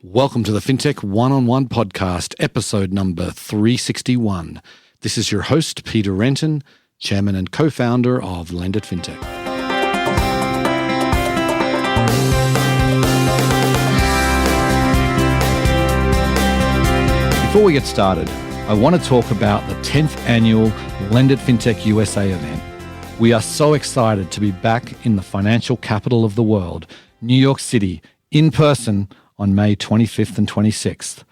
Welcome to the Fintech One-on-One podcast, episode number 361. This is your host, Peter Renton, chairman and co-founder of Lend It Fintech. Before we get started, I want to talk about the 10th annual Lend It Fintech USA event. We are so excited to be back in the financial capital of the world, New York City, in person on May 25th and 26th.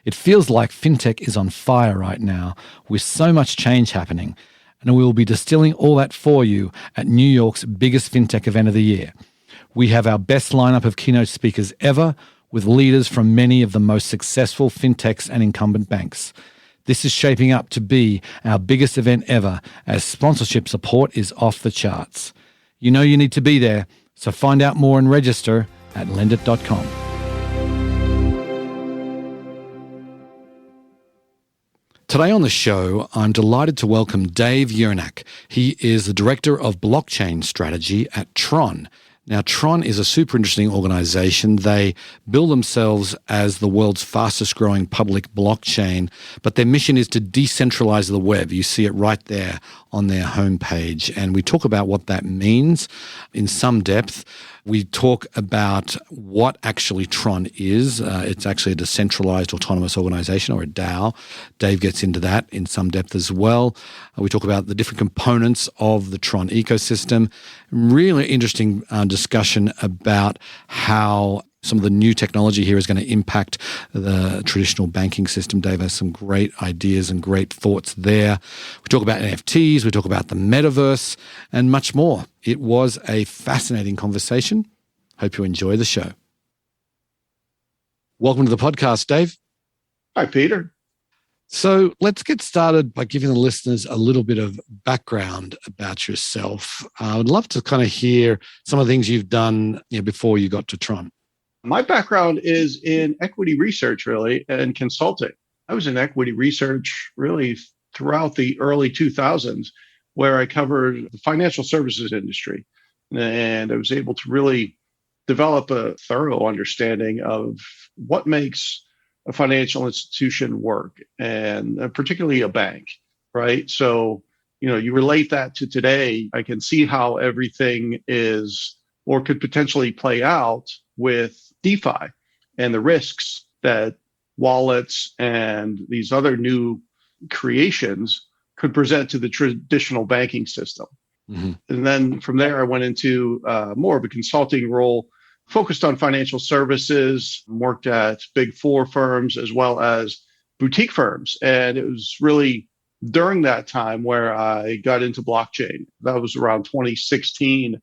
It feels like fintech is on fire right now with so much change happening, and we will be distilling all that for you at New York's biggest fintech event of the year. We have our best lineup of keynote speakers ever, with leaders from many of the most successful fintechs and incumbent banks. This is shaping up to be our biggest event ever, as sponsorship support is off the charts. You know you need to be there, so find out more and register at lendit.com. Today on the show, I'm delighted to welcome Dave Uhryniak. He is the Director of Blockchain Strategy at TRON. Now, TRON is a super interesting organization. They bill themselves as the world's fastest growing public blockchain, but their mission is to decentralize the web. You see it right there on their homepage. And we talk about what that means in some depth. We talk about what actually TRON is. It's actually a decentralized autonomous organization, or a DAO. Dave gets into that in some depth as well. We talk about the different components of the TRON ecosystem. Really interesting discussion about how some of the new technology here is going to impact the traditional banking system. Dave has some great ideas and great thoughts there. We talk about NFTs, we talk about the metaverse, and much more. It was a fascinating conversation. Hope you enjoy the show. Welcome to the podcast, Dave. Hi, Peter. So let's get started by giving the listeners a little bit of background about yourself. I would love to kind of hear some of the things you've done before you got to TRON. My background is in equity research, really, and consulting. I was in equity research really throughout the early 2000s, where I covered the financial services industry. And I was able to really develop a thorough understanding of what makes a financial institution work, and particularly a bank, right? So, you relate that to today, I can see how everything is or could potentially play out with DeFi and the risks that wallets and these other new creations could present to the traditional banking system. Mm-hmm. And then from there, I went into more of a consulting role, focused on financial services, worked at big four firms as well as boutique firms. And it was really during that time where I got into blockchain. That was around 2016,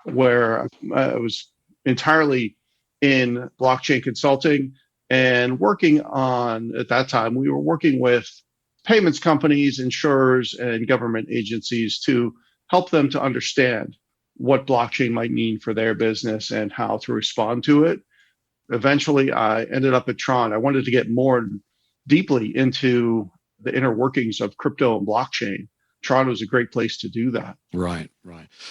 where I was entirely in blockchain consulting and working on, at that time, we were working with payments companies, insurers, and government agencies to help them to understand what blockchain might mean for their business and how to respond to it. Eventually, I ended up at TRON. I wanted to get more deeply into the inner workings of crypto and blockchain. TRON was a great place to do that. Right.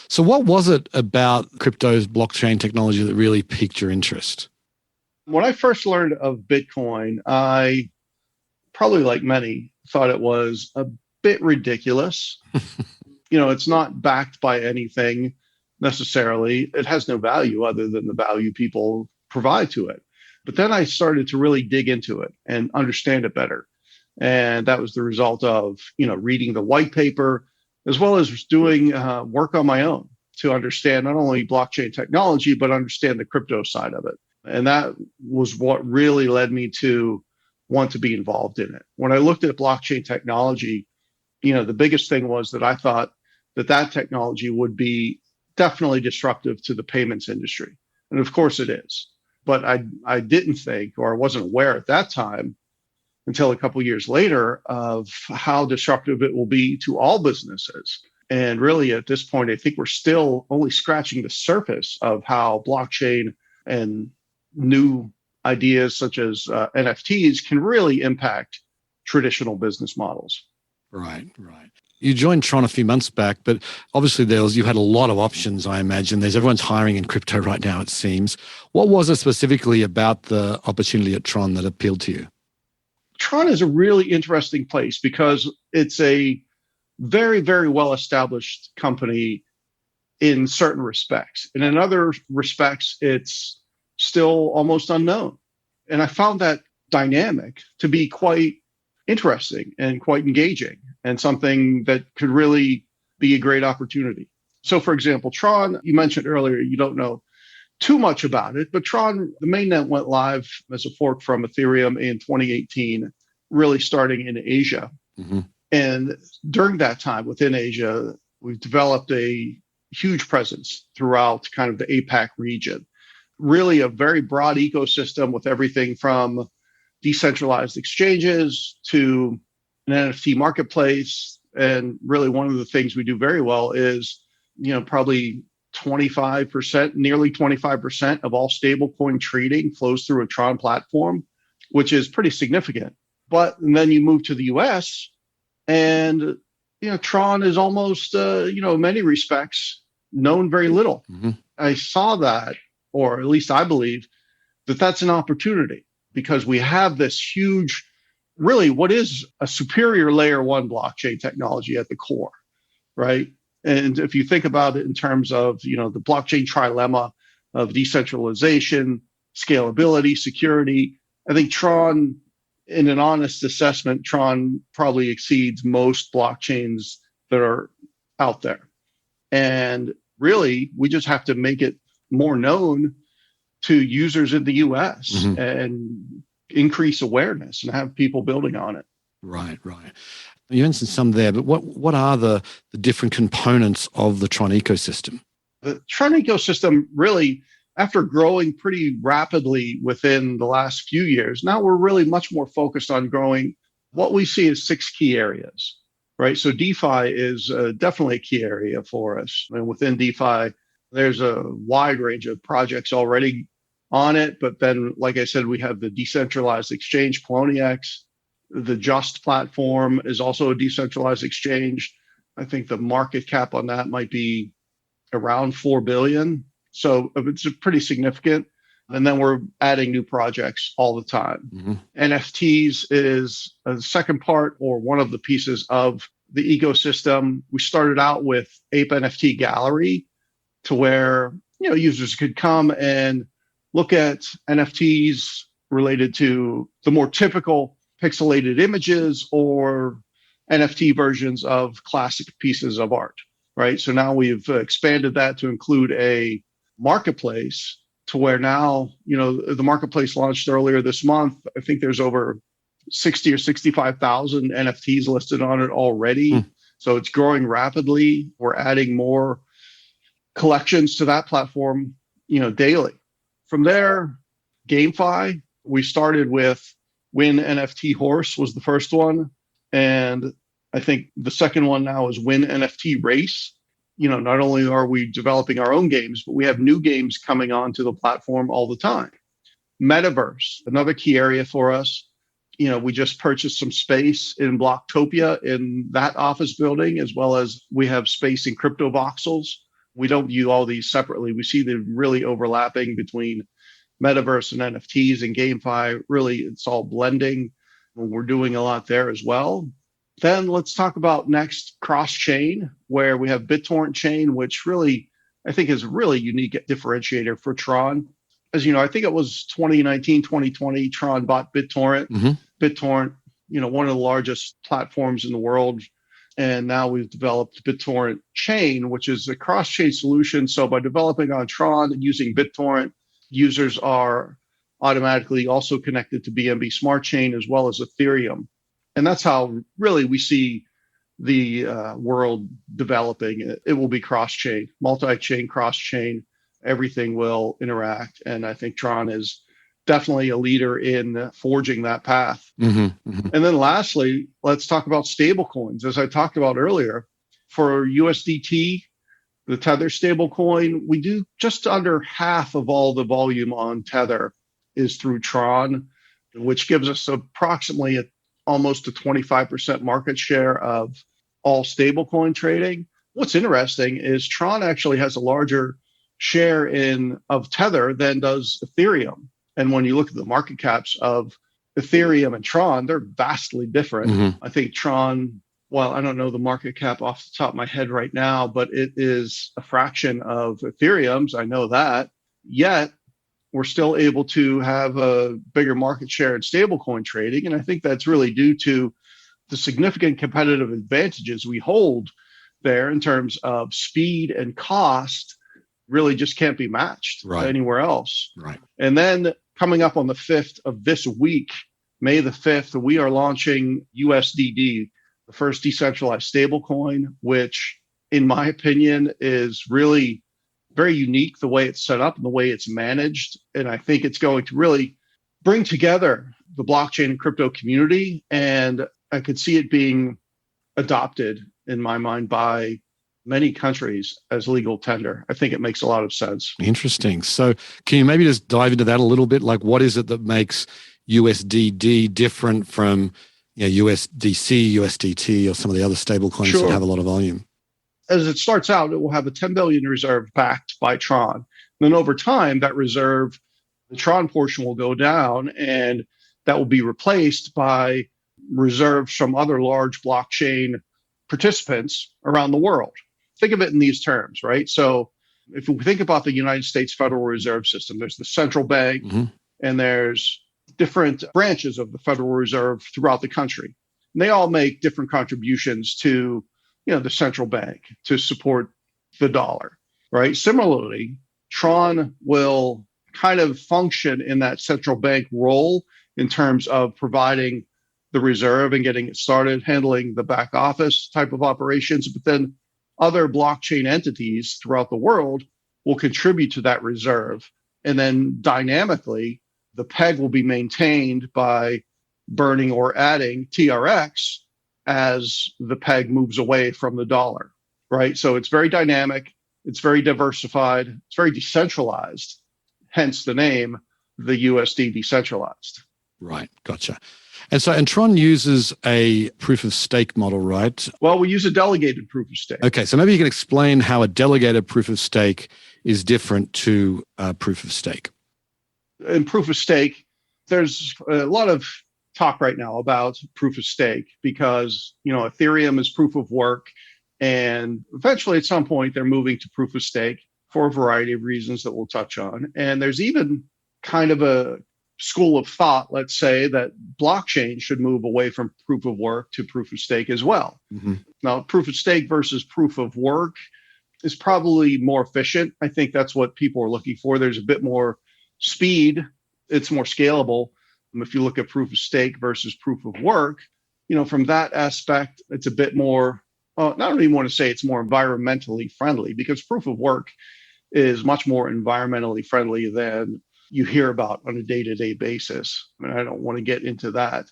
So what was it about crypto's blockchain technology that really piqued your interest? When I first learned of Bitcoin, I, probably like many, thought it was a bit ridiculous. It's not backed by anything necessarily. It has no value other than the value people provide to it. But then I started to really dig into it and understand it better. And that was the result of, reading the white paper, as well as doing work on my own to understand not only blockchain technology, but understand the crypto side of it. And that was what really led me to want to be involved in it. When I looked at blockchain technology, the biggest thing was that I thought that technology would be definitely disruptive to the payments industry. And of course it is. But I didn't think, or I wasn't aware at that time, until a couple of years later, of how disruptive it will be to all businesses. And really, at this point, I think we're still only scratching the surface of how blockchain and new ideas such as NFTs can really impact traditional business models. Right. You joined Tron a few months back, but obviously you had a lot of options, I imagine. Everyone's hiring in crypto right now, it seems. What was it specifically about the opportunity at Tron that appealed to you? Tron is a really interesting place because it's a very, very well-established company in certain respects. And in other respects, it's still almost unknown. And I found that dynamic to be quite interesting and quite engaging and something that could really be a great opportunity. So, for example, Tron, you mentioned earlier, you don't know too much about it, but Tron, the mainnet went live as a fork from Ethereum in 2018, really starting in Asia. Mm-hmm. And during that time within Asia, we've developed a huge presence throughout kind of the APAC region. Really a very broad ecosystem with everything from decentralized exchanges to an NFT marketplace. And really one of the things we do very well is, probably 25%, nearly 25% of all stablecoin trading flows through a Tron platform, which is pretty significant. But then you move to the US and, Tron is almost, in many respects, known very little. Mm-hmm. I saw that, or at least I believe that that's an opportunity because we have this huge, really what is a superior layer one blockchain technology at the core, right? And if you think about it in terms of, the blockchain trilemma of decentralization, scalability, security, I think Tron, in an honest assessment, Tron probably exceeds most blockchains that are out there. And really, we just have to make it more known to users in the US mm-hmm. and increase awareness and have people building on it. Right. You mentioned some there, but what are the different components of the Tron ecosystem? The Tron ecosystem really, after growing pretty rapidly within the last few years, now we're really much more focused on growing what we see as 6 key areas, right? So DeFi is definitely a key area for us. And within DeFi, there's a wide range of projects already on it. But then, like I said, we have the decentralized exchange, Poloniex. The Just platform is also a decentralized exchange. I think the market cap on that might be around 4 billion. So it's pretty significant. And then we're adding new projects all the time. Mm-hmm. NFTs is a second part or one of the pieces of the ecosystem. We started out with Ape NFT Gallery to where, users could come and look at NFTs related to the more typical pixelated images or NFT versions of classic pieces of art, right? So now we've expanded that to include a marketplace to where now, the marketplace launched earlier this month. I think there's over 60 or 65,000 NFTs listed on it already. So it's growing rapidly. We're adding more collections to that platform, daily. From there, GameFi, we started with Win NFT Horse was the first one. And I think the second one now is Win NFT Race. Not only are we developing our own games, but we have new games coming onto the platform all the time. Metaverse, another key area for us. We just purchased some space in Blocktopia in that office building, as well as we have space in Crypto Voxels. We don't view all these separately. We see them really overlapping between Metaverse and NFTs and GameFi. Really, it's all blending. We're doing a lot there as well. Then let's talk about next cross-chain, where we have BitTorrent chain, which really, I think is a really unique differentiator for Tron. As you know, I think it was 2019, 2020, Tron bought BitTorrent. Mm-hmm. BitTorrent, one of the largest platforms in the world. And now we've developed BitTorrent Chain, which is a cross-chain solution. So by developing on Tron and using BitTorrent, users are automatically also connected to BNB Smart Chain as well as Ethereum. And that's how really we see the world developing. It will be cross-chain, multi-chain, cross-chain. Everything will interact. And I think Tron is definitely a leader in forging that path. Mm-hmm, mm-hmm. And then lastly, let's talk about stablecoins. As I talked about earlier, for USDT, the Tether stablecoin, we do just under half of all the volume on Tether is through Tron, which gives us approximately almost a 25% market share of all stablecoin trading. What's interesting is Tron actually has a larger share of Tether than does Ethereum. And when you look at the market caps of Ethereum and Tron, they're vastly different. I think Tron, well, I don't know the market cap off the top of my head right now, but it is a fraction of Ethereum's. I know that. Yet we're still able to have a bigger market share in stablecoin trading. And I think that's really due to the significant competitive advantages we hold there in terms of speed and cost really just can't be matched anywhere else. Right. And then coming up on the 5th of this week, May the 5th, we are launching USDD, the first decentralized stablecoin, which in my opinion is really very unique the way it's set up and the way it's managed. And I think it's going to really bring together the blockchain and crypto community. And I could see it being adopted in my mind by many countries as legal tender. I think it makes a lot of sense. Interesting. So can you maybe just dive into that a little bit? Like, what is it that makes USDD different from USDC, USDT, or some of the other stable coins that have a lot of volume? As it starts out, it will have a 10 billion reserve backed by Tron. Then over time, that reserve, the Tron portion will go down, and that will be replaced by reserves from other large blockchain participants around the world. Think of it in these terms, right? So if we think about the United States Federal Reserve System, there's the central bank, and there's different branches of the Federal Reserve throughout the country. And they all make different contributions to the central bank to support the dollar, right? Similarly, Tron will kind of function in that central bank role in terms of providing the reserve and getting it started, handling the back office type of operations. But then other blockchain entities throughout the world will contribute to that reserve. And then dynamically, the peg will be maintained by burning or adding TRX as the peg moves away from the dollar, right? So it's very dynamic, it's very diversified, it's very decentralized, hence the name, the USD decentralized. Right, gotcha. And Tron uses a proof of stake model, right? Well, we use a delegated proof of stake. Okay, so maybe you can explain how a delegated proof of stake is different to proof of stake. In proof of stake, there's a lot of talk right now about proof of stake because, Ethereum is proof of work, and eventually at some point they're moving to proof of stake for a variety of reasons that we'll touch on. And there's even kind of a school of thought, let's say, that blockchain should move away from proof of work to proof of stake as well. Now, proof of stake versus proof of work is probably more efficient. I think that's what people are looking for. There's a bit more speed. It's more scalable. If you look at proof of stake versus proof of work, from that aspect, it's a bit more, I don't even want to say it's more environmentally friendly, because proof of work is much more environmentally friendly than you hear about on a day-to-day basis. I mean, I don't want to get into that.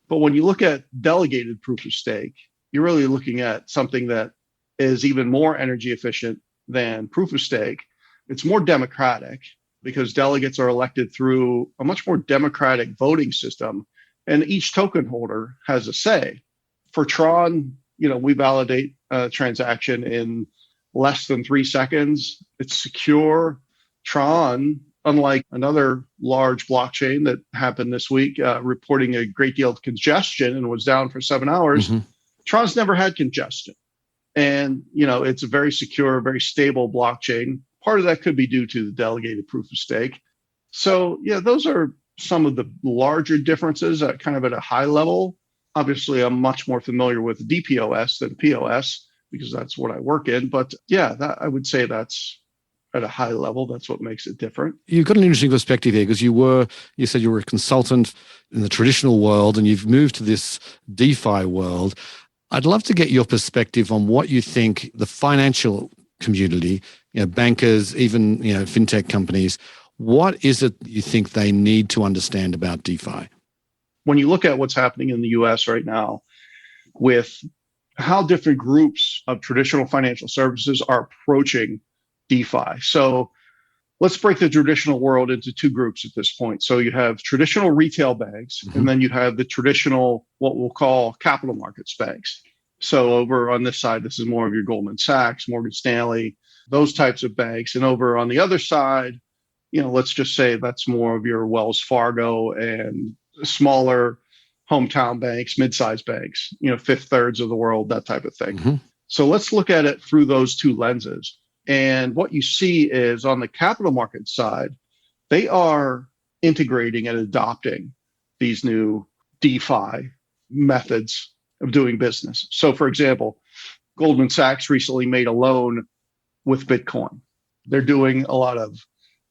But when you look at delegated proof of stake, you're really looking at something that is even more energy efficient than proof of stake. It's more democratic because delegates are elected through a much more democratic voting system, and each token holder has a say. For Tron, we validate a transaction in less than 3 seconds. It's secure. Tron, unlike another large blockchain that happened this week, reporting a great deal of congestion and was down for 7 hours, Tron's never had congestion. And, it's a very secure, very stable blockchain. Part of that could be due to the delegated proof of stake. So, those are some of the larger differences at kind of at a high level. Obviously, I'm much more familiar with DPoS than POS because that's what I work in. But I would say that's at a high level. That's what makes it different. You've got an interesting perspective here because you said you were a consultant in the traditional world and you've moved to this DeFi world. I'd love to get your perspective on what you think the financial community, bankers, even, fintech companies, what is it you think they need to understand about DeFi? When you look at what's happening in the US right now with how different groups of traditional financial services are approaching DeFi. So let's break the traditional world into two groups at this point. So you have traditional retail banks, and then you have the traditional, what we'll call capital markets banks. So over on this side, this is more of your Goldman Sachs, Morgan Stanley, those types of banks. And over on the other side, let's just say that's more of your Wells Fargo and smaller hometown banks, mid-sized banks, Fifth Thirds of the world, that type of thing. Mm-hmm. So let's look at it through those two lenses. And what you see is on the capital market side, they are integrating and adopting these new DeFi methods of doing business. So, for example, Goldman Sachs recently made a loan with Bitcoin. They're doing a lot of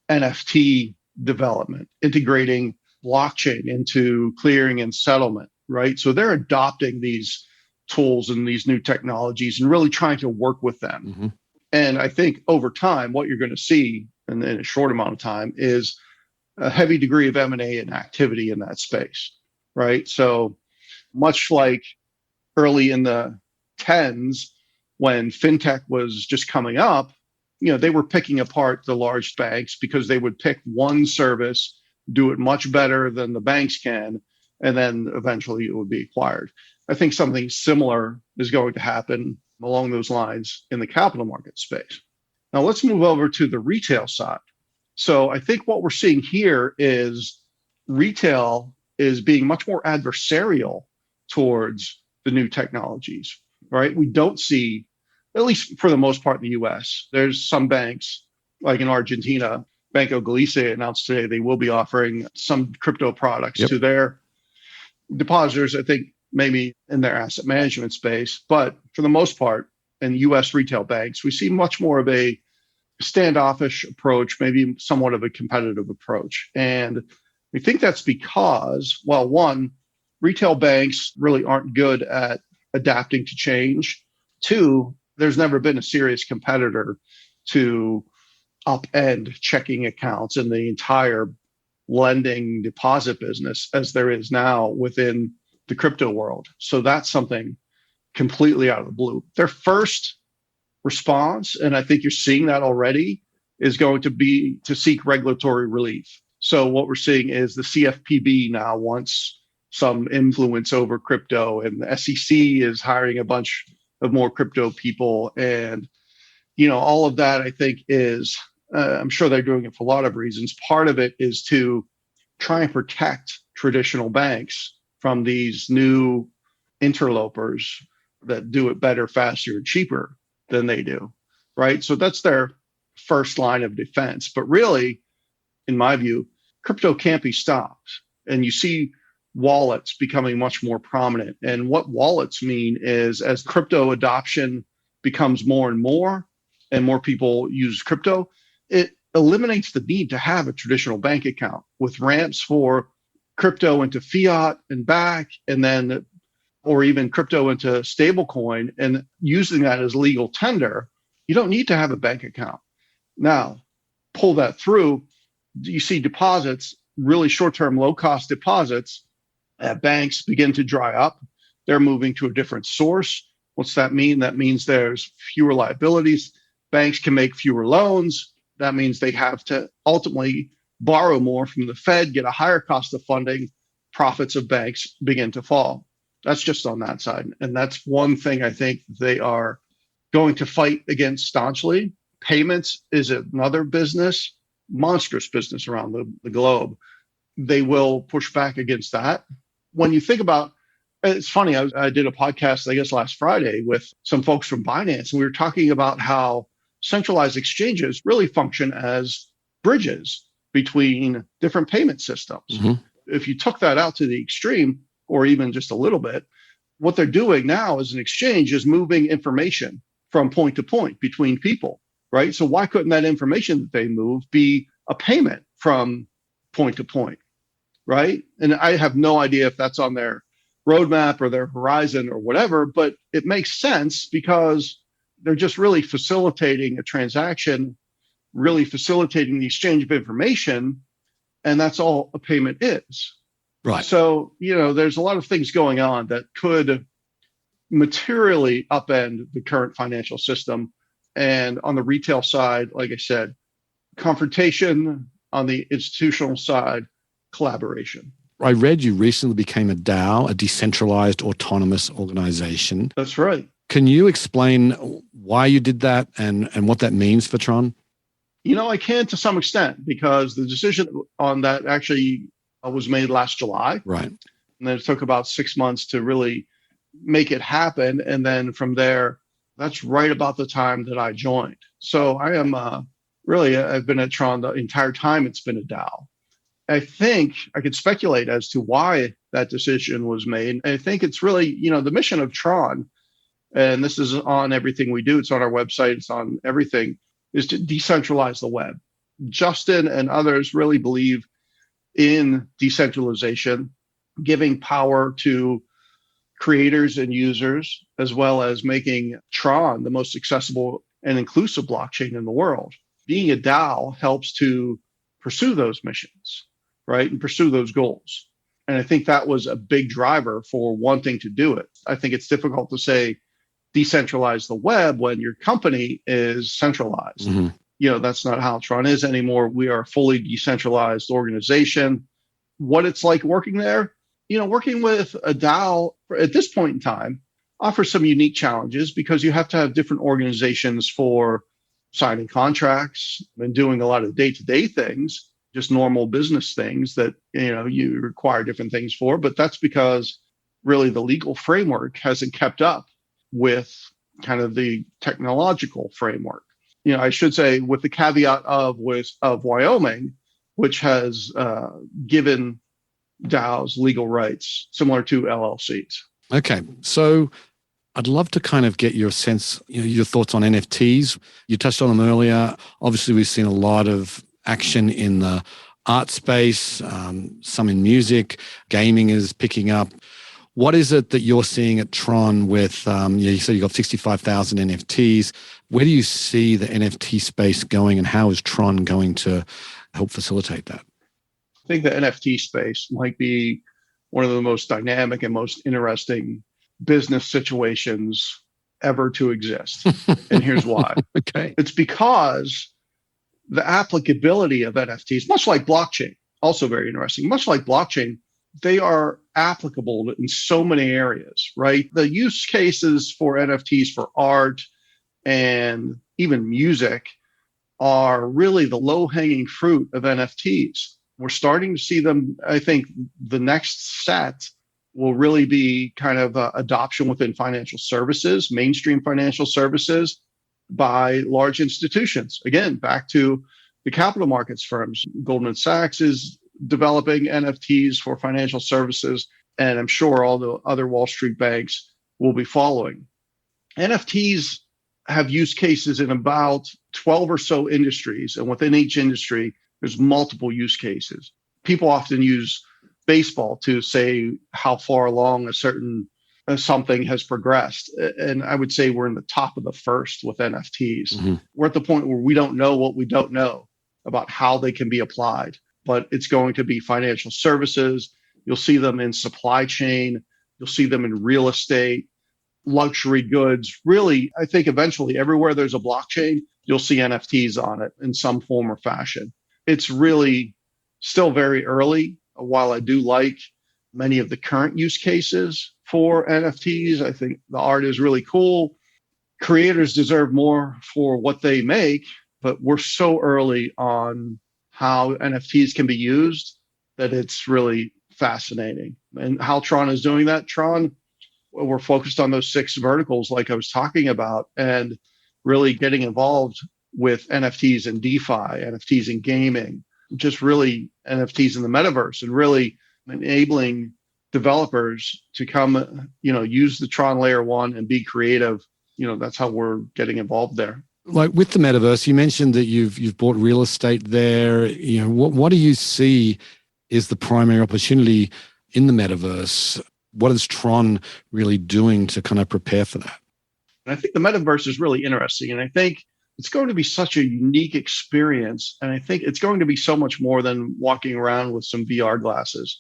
NFT development, integrating blockchain into clearing and settlement, right? So they're adopting these tools and these new technologies and really trying to work with them. Mm-hmm. And I think over time, what you're going to see in a short amount of time is a heavy degree of M&A and activity in that space, right? So much like early in the 10s, when fintech was just coming up, they were picking apart the large banks because they would pick one service, do it much better than the banks can, and then eventually it would be acquired. I think something similar is going to happen along those lines in the capital market space. Now let's move over to the retail side. So I think what we're seeing here is retail is being much more adversarial towards the new technologies, right? We don't see, at least for the most part in the US, there's some banks like in Argentina, Banco Galicia announced today they will be offering some crypto products to their depositors, I think maybe in their asset management space. But for the most part, in US retail banks, we see much more of a standoffish approach, maybe somewhat of a competitive approach. And we think that's because, well, one, retail banks really aren't good at adapting to change. Two, there's never been a serious competitor to upend checking accounts and the entire lending deposit business as there is now within the crypto world. So that's something completely out of the blue. Their first response, and I think you're seeing that already, is going to be to seek regulatory relief. So what we're seeing is the CFPB now wants some influence over crypto, and the SEC is hiring a bunch of more crypto people. And, all of that, I think, is, I'm sure they're doing it for a lot of reasons. Part of it is to try and protect traditional banks from these new interlopers that do it better, faster, and cheaper than they do, right? So that's their first line of defense. But really, in my view, crypto can't be stopped. And you see wallets becoming much more prominent. And what wallets mean is as crypto adoption becomes more and more people use crypto, it eliminates the need to have a traditional bank account with ramps for crypto into fiat and back, and then, or even crypto into stablecoin and using that as legal tender. You don't need to have a bank account. Now, pull that through, you see deposits, really short-term, low-cost deposits at banks begin to dry up. They're moving to a different source. What's that mean? That means there's fewer liabilities. Banks can make fewer loans. That means they have to ultimately borrow more from the Fed, get a higher cost of funding. Profits of banks begin to fall. That's just on that side. And that's one thing I think they are going to fight against staunchly. Payments is another business, monstrous business around the globe. They will push back against that. When you think about, it's funny, I did a podcast, I guess, last Friday with some folks from Binance, and we were talking about how centralized exchanges really function as bridges between different payment systems. Mm-hmm. If you took that out to the extreme, or even just a little bit, what they're doing now as an exchange is moving information from point to point between people, right? So why couldn't that information that they move be a payment from point to point, right? And I have no idea if that's on their roadmap or their horizon or whatever, but it makes sense because they're just really facilitating a transaction, really facilitating the exchange of information, and that's all a payment is. Right. So, there's a lot of things going on that could materially upend the current financial system. And on the retail side, like I said, confrontation; on the institutional side, collaboration. I read you recently became a DAO, a decentralized autonomous organization. That's right. Can you explain why you did that and what that means for Tron? I can to some extent because the decision on that actually was made last July. Right. And then it took about 6 months to really make it happen. And then from there, that's right about the time that I joined. So I am I've been at Tron the entire time it's been a DAO. I think I could speculate as to why that decision was made. I think it's really, the mission of Tron, and this is on everything we do. It's on our website. It's on everything, is to decentralize the web. Justin and others really believe in decentralization, giving power to creators and users, as well as making Tron the most accessible and inclusive blockchain in the world. Being a DAO helps to pursue those missions, right? And pursue those goals. And I think that was a big driver for wanting to do it. I think it's difficult to say decentralize the web when your company is centralized. Mm-hmm. That's not how Tron is anymore. We are a fully decentralized organization. What it's like working there, working with a DAO at this point in time offers some unique challenges because you have to have different organizations for signing contracts and doing a lot of day-to-day things, just normal business things that, you require different things for. But that's because really the legal framework hasn't kept up with kind of the technological framework. I should say with the caveat of Wyoming, which has given DAOs legal rights similar to LLCs. Okay. So I'd love to kind of get your sense, your thoughts on NFTs. You touched on them earlier. Obviously, we've seen a lot of action in the art space, some in music. Gaming is picking up. What is it that you're seeing at Tron with, you said you got 65,000 NFTs. Where do you see the NFT space going and how is Tron going to help facilitate that? I think the NFT space might be one of the most dynamic and most interesting business situations ever to exist. And here's why. Okay. It's because the applicability of NFTs, much like blockchain, also very interesting, much like blockchain, they are applicable in so many areas, right? The use cases for NFTs for art and even music are really the low-hanging fruit of NFTs. We're starting to see them. I think the next set will really be kind of adoption within financial services, mainstream financial services by large institutions. Again, back to the capital markets firms. Goldman Sachs is developing NFTs for financial services, and I'm sure all the other Wall Street banks will be following. NFTs have use cases in about 12 or so industries, and within each industry, there's multiple use cases. People often use baseball to say how far along a certain something has progressed. And I would say we're in the top of the first with NFTs. Mm-hmm. We're at the point where we don't know what we don't know about how they can be applied, but it's going to be financial services. You'll see them in supply chain. You'll see them in real estate, luxury goods. Really, I think eventually everywhere there's a blockchain, you'll see NFTs on it in some form or fashion. It's really still very early. While I do like many of the current use cases for NFTs, I think the art is really cool. Creators deserve more for what they make, but we're so early on how NFTs can be used that it's really fascinating. And how Tron is doing that, Tron, we're focused on those 6 verticals like I was talking about, and really getting involved with NFTs in DeFi, NFTs in gaming, just really NFTs in the metaverse, and really enabling developers to come, use the Tron Layer 1 and be creative. That's how we're getting involved there. Like with the metaverse, you mentioned that you've bought real estate there. What do you see is the primary opportunity in the metaverse? What is Tron really doing to kind of prepare for that? And I think the metaverse is really interesting. And I think it's going to be such a unique experience. And I think it's going to be so much more than walking around with some VR glasses.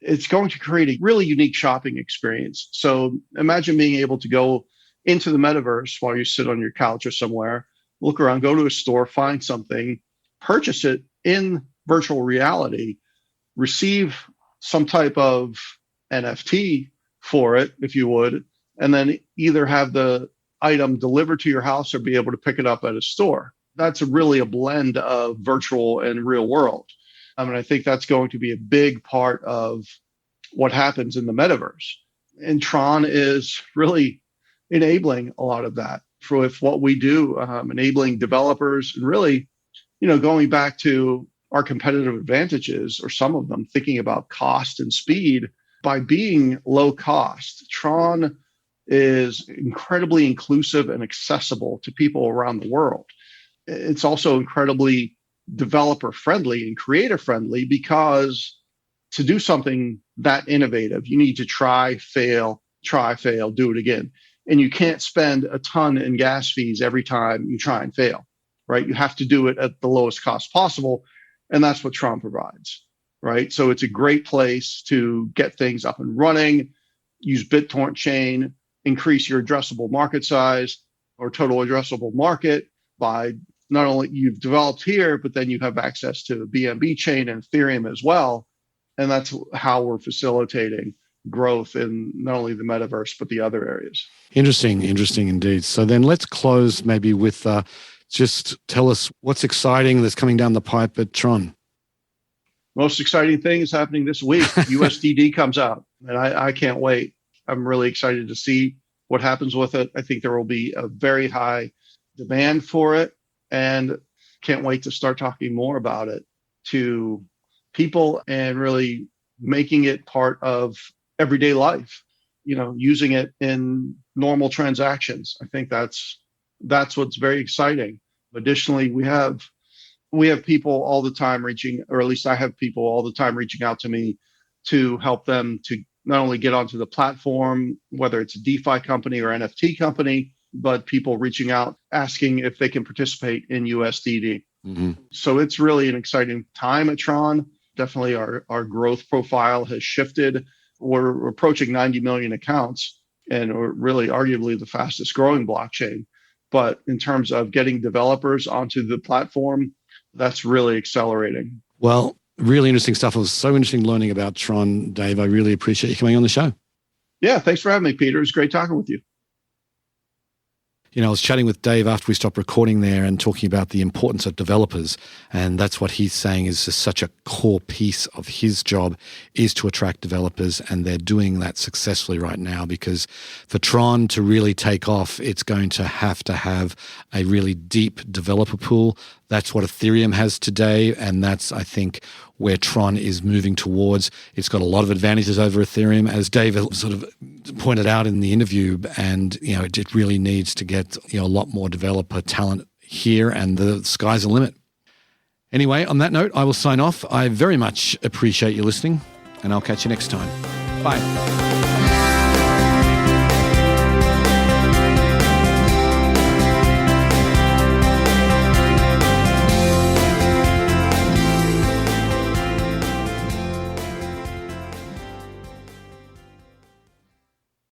It's going to create a really unique shopping experience. So imagine being able to go into the metaverse while you sit on your couch or somewhere, look around, go to a store, find something, purchase it in virtual reality, receive some type of NFT for it, if you would, and then either have the item delivered to your house or be able to pick it up at a store. That's really a blend of virtual and real world. And I think that's going to be a big part of what happens in the metaverse. And Tron is really enabling a lot of that with what we do, enabling developers and really, going back to our competitive advantages, or some of them, thinking about cost and speed. By being low cost, Tron is incredibly inclusive and accessible to people around the world. It's also incredibly developer friendly and creator friendly, because to do something that innovative, you need to try, fail, do it again. And you can't spend a ton in gas fees every time you try and fail, right? You have to do it at the lowest cost possible. And that's what Tron provides, right? So it's a great place to get things up and running, use BitTorrent chain, increase your addressable market size or total addressable market by not only you've developed here, but then you have access to the BNB chain and Ethereum as well. And that's how we're facilitating growth in not only the metaverse, but the other areas. Interesting indeed. So then let's close maybe with just tell us what's exciting that's coming down the pipe at Tron. Most exciting thing is happening this week. USDD comes out, and I can't wait. I'm really excited to see what happens with it. I think there will be a very high demand for it, and can't wait to start talking more about it to people and really making it part of everyday life, using it in normal transactions. I think that's what's very exciting. Additionally, we have people all the time reaching, or at least I have people all the time reaching out to me to help them to not only get onto the platform, whether it's a DeFi company or NFT company, but people reaching out asking if they can participate in USDD. Mm-hmm. So it's really an exciting time at Tron. Definitely our growth profile has shifted. We're approaching 90 million accounts, and we're really arguably the fastest growing blockchain. But in terms of getting developers onto the platform, that's really accelerating. Well, really interesting stuff. It was so interesting learning about Tron, Dave. I really appreciate you coming on the show. Yeah, thanks for having me, Peter. It was great talking with you. I was chatting with Dave after we stopped recording there and talking about the importance of developers. And that's what he's saying is just such a core piece of his job is to attract developers. And they're doing that successfully right now, because for Tron to really take off, it's going to have a really deep developer pool. That's what Ethereum has today. And that's, I think, where Tron is moving towards. It's got a lot of advantages over Ethereum, as Dave sort of pointed out in the interview. And, it really needs to get, a lot more developer talent here, and the sky's the limit. Anyway, on that note, I will sign off. I very much appreciate you listening, and I'll catch you next time. Bye.